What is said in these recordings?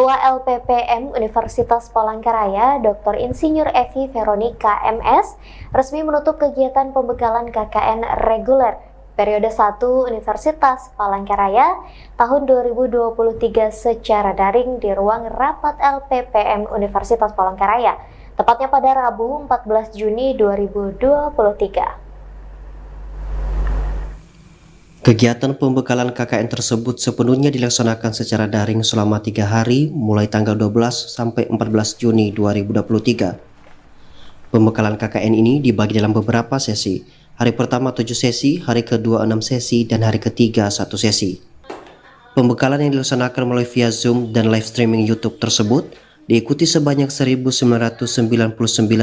Ketua LPPM Universitas Palangkaraya, Dr. Insinyur Evi Veronica MS, resmi menutup kegiatan pembekalan KKN reguler periode 1 Universitas Palangkaraya tahun 2023 secara daring di ruang rapat LPPM Universitas Palangkaraya, tepatnya pada Rabu 14 Juni 2023. Kegiatan pembekalan KKN tersebut sepenuhnya dilaksanakan secara daring selama 3 hari mulai tanggal 12 sampai 14 Juni 2023. Pembekalan KKN ini dibagi dalam beberapa sesi. Hari pertama 7 sesi, hari kedua 6 sesi, dan hari ketiga 1 sesi. Pembekalan yang dilaksanakan melalui via Zoom dan live streaming YouTube tersebut diikuti sebanyak 1.999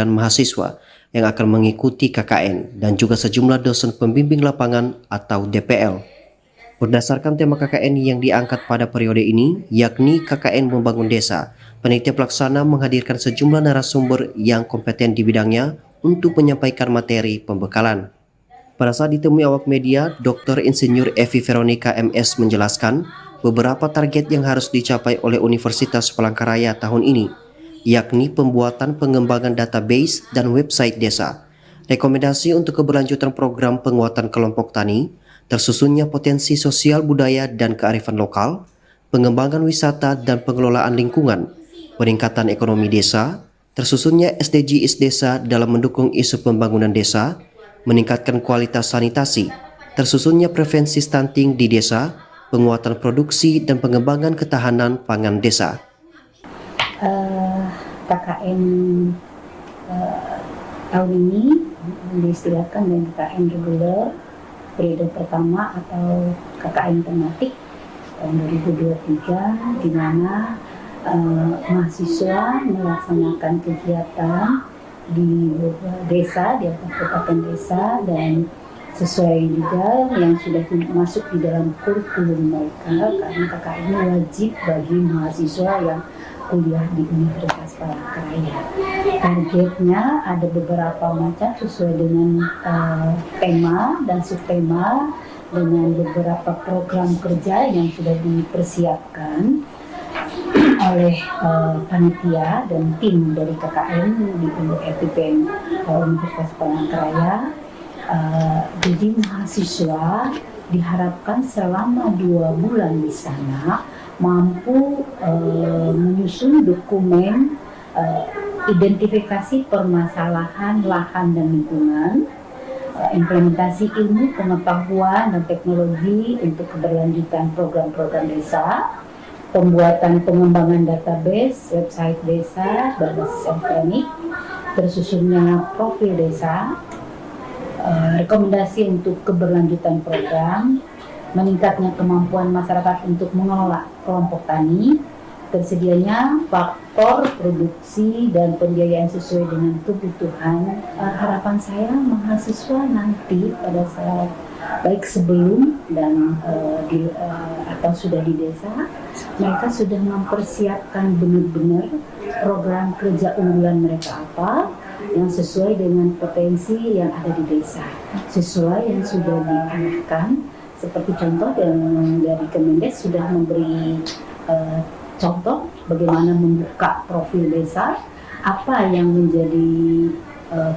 mahasiswa yang akan mengikuti KKN dan juga sejumlah dosen pembimbing lapangan atau DPL. Berdasarkan tema KKN yang diangkat pada periode ini, yakni KKN Membangun Desa, panitia pelaksana menghadirkan sejumlah narasumber yang kompeten di bidangnya untuk menyampaikan materi pembekalan. Pada saat ditemui awak media, Dr. Insinyur Evi Veronica MS menjelaskan beberapa target yang harus dicapai oleh Universitas Palangkaraya tahun ini, yakni pembuatan pengembangan database dan website desa, rekomendasi untuk keberlanjutan program penguatan kelompok tani, tersusunnya potensi sosial budaya dan kearifan lokal, pengembangan wisata dan pengelolaan lingkungan, peningkatan ekonomi desa, tersusunnya SDGs desa dalam mendukung isu pembangunan desa, meningkatkan kualitas sanitasi, tersusunnya prevensi stunting di desa, penguatan produksi dan pengembangan ketahanan pangan desa. KKN tahun ini diistilahkan dengan KKN reguler periode pertama atau KKN tematik tahun 2023, di mana mahasiswa melaksanakan kegiatan di desa, di kabupaten desa, dan sesuai juga yang sudah masuk di dalam kurikulum mereka, karena KKN ini wajib bagi mahasiswa yang kuliah di Universitas Palangkaraya. Targetnya ada beberapa macam sesuai dengan tema dan subtema, dengan beberapa program kerja yang sudah dipersiapkan oleh panitia dan tim dari KKN di LPPM Universitas Palangkaraya. Jadi mahasiswa diharapkan selama 2 bulan di sana mampu menyusun dokumen identifikasi permasalahan lahan dan lingkungan, implementasi ilmu pengetahuan dan teknologi untuk keberlanjutan program-program desa, pembuatan pengembangan database, website desa berbasis elektronik, tersusunnya profil desa, rekomendasi untuk keberlanjutan program, meningkatnya kemampuan masyarakat untuk mengelola kelompok tani, tersedianya faktor produksi dan pembiayaan sesuai dengan kebutuhan. Harapan saya mahasiswa nanti pada saat baik sebelum dan atau sudah di desa, mereka sudah mempersiapkan benar-benar program kerja unggulan mereka apa yang sesuai dengan potensi yang ada di desa, sesuai yang sudah diarahkan. Seperti contoh dari Kemendes sudah memberi contoh bagaimana membuka profil desa, apa yang menjadi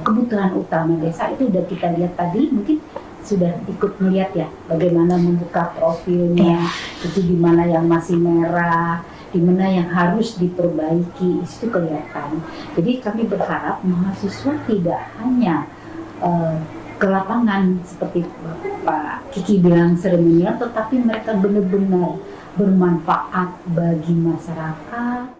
kebutuhan utama desa, itu sudah kita lihat tadi, mungkin sudah ikut melihat ya bagaimana membuka profilnya, itu di mana yang masih merah, di mana yang harus diperbaiki, itu kelihatan. Jadi kami berharap mahasiswa tidak hanya ke lapangan seperti Pak Kiki bilang seremonial, tetapi mereka benar-benar bermanfaat bagi masyarakat.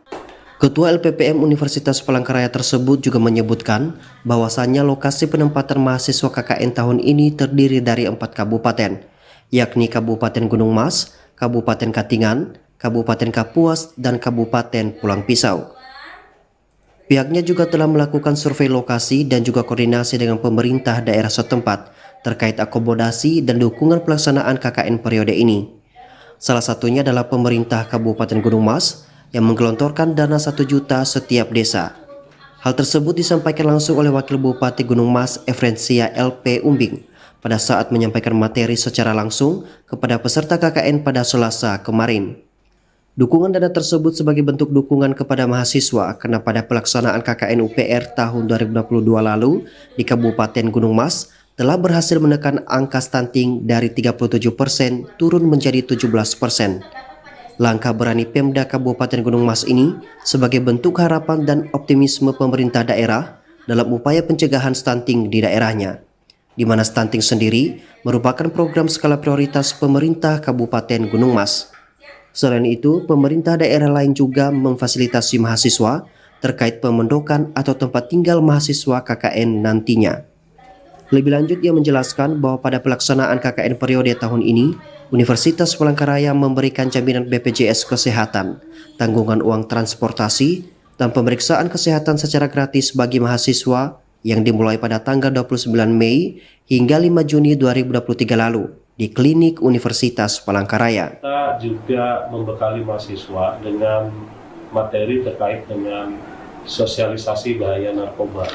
Ketua LPPM Universitas Palangkaraya tersebut juga menyebutkan bahwasannya lokasi penempatan mahasiswa KKN tahun ini terdiri dari 4 kabupaten, yakni Kabupaten Gunung Mas, Kabupaten Katingan, Kabupaten Kapuas, dan Kabupaten Pulang Pisau. Pihaknya juga telah melakukan survei lokasi dan juga koordinasi dengan pemerintah daerah setempat terkait akomodasi dan dukungan pelaksanaan KKN periode ini. Salah satunya adalah pemerintah Kabupaten Gunung Mas yang menggelontorkan dana 1 juta setiap desa. Hal tersebut disampaikan langsung oleh Wakil Bupati Gunung Mas Efrensia LP Umbing pada saat menyampaikan materi secara langsung kepada peserta KKN pada Selasa kemarin. Dukungan dana tersebut sebagai bentuk dukungan kepada mahasiswa karena pada pelaksanaan KKN UPR tahun 2022 lalu di Kabupaten Gunung Mas telah berhasil menekan angka stunting dari 37% turun menjadi 17%. Langkah berani Pemda Kabupaten Gunung Mas ini sebagai bentuk harapan dan optimisme pemerintah daerah dalam upaya pencegahan stunting di daerahnya, di mana stunting sendiri merupakan program skala prioritas pemerintah Kabupaten Gunung Mas. Selain itu, pemerintah daerah lain juga memfasilitasi mahasiswa terkait pemondokan atau tempat tinggal mahasiswa KKN nantinya. Lebih lanjut, ia menjelaskan bahwa pada pelaksanaan KKN periode tahun ini, Universitas Palangkaraya memberikan jaminan BPJS Kesehatan, tanggungan uang transportasi, dan pemeriksaan kesehatan secara gratis bagi mahasiswa yang dimulai pada tanggal 29 Mei hingga 5 Juni 2023 lalu di Klinik Universitas Palangkaraya. Kita juga membekali mahasiswa dengan materi terkait dengan sosialisasi bahaya narkoba.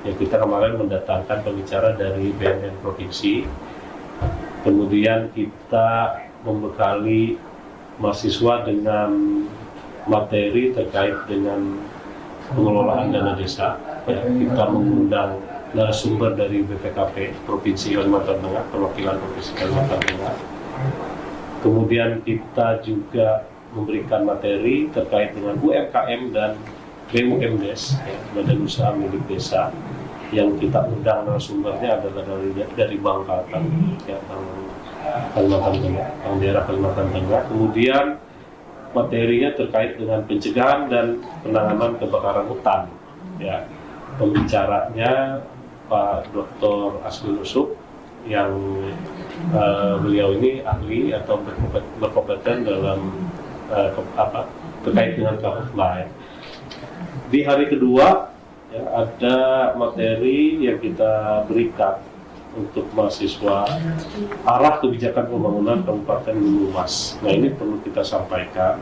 Ya, kita kemarin mendatangkan pembicara dari BNN Provinsi. Kemudian kita membekali mahasiswa dengan materi terkait dengan pengelolaan dana desa. Ya, kita mengundang narasumber dari BPKP Provinsi Kalimantan Tengah, perwakilan Provinsi Kalimantan Tengah. Kemudian kita juga memberikan materi terkait dengan UMKM dan BUMDes, ya, Badan Usaha Milik Desa, yang kita undang narasumbernya adalah dari Bangkalteng, ya, Kalimantan Tengah, daerah Kalimantan Tengah. Kemudian materinya terkait dengan pencegahan dan penanganan kebakaran hutan. Ya, pembicaranya Pak Dr. Asmi Nusuk, yang beliau ini ahli atau berkompeten dalam terkait dengan karhutla. Di hari kedua, ya, ada materi yang kita berikan untuk mahasiswa arah kebijakan pembangunan Kabupaten Gunung Mas. Nah, ini perlu kita sampaikan.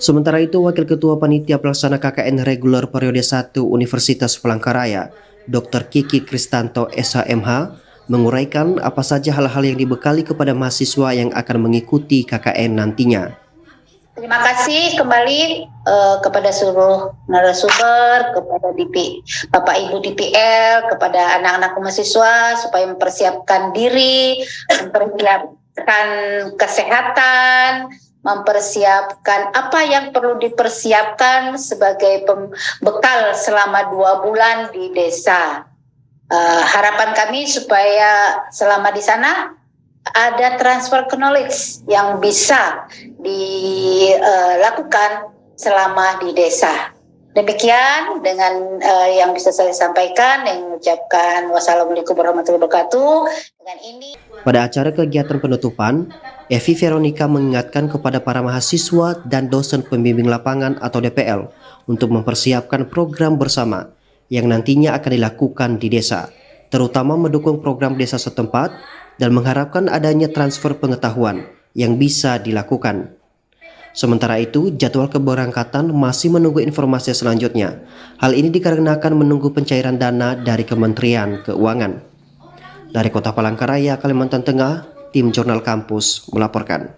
Sementara itu, Wakil Ketua Panitia Pelaksana KKN Reguler Periode 1 Universitas Palangkaraya, Dr. Kiki Kristanto SHMH, menguraikan apa saja hal-hal yang dibekali kepada mahasiswa yang akan mengikuti KKN nantinya. Terima kasih kembali kepada seluruh narasumber, kepada Bapak Ibu DPL, kepada anak-anak mahasiswa supaya mempersiapkan diri, mempersiapkan kesehatan, mempersiapkan apa yang perlu dipersiapkan sebagai bekal selama 2 bulan di desa. Harapan kami supaya selama di sana ada transfer knowledge yang bisa dilakukan selama di desa. Demikian dengan yang bisa saya sampaikan, yang mengucapkan wassalamualaikum warahmatullahi wabarakatuh. Dengan ini, pada acara kegiatan penutupan, Evi Veronica mengingatkan kepada para mahasiswa dan dosen pembimbing lapangan atau DPL untuk mempersiapkan program bersama yang nantinya akan dilakukan di desa, terutama mendukung program desa setempat dan mengharapkan adanya transfer pengetahuan yang bisa dilakukan. Sementara itu, jadwal keberangkatan masih menunggu informasi selanjutnya. Hal ini dikarenakan menunggu pencairan dana dari Kementerian Keuangan. Dari Kota Palangkaraya, Kalimantan Tengah, tim Jurnal Kampus melaporkan.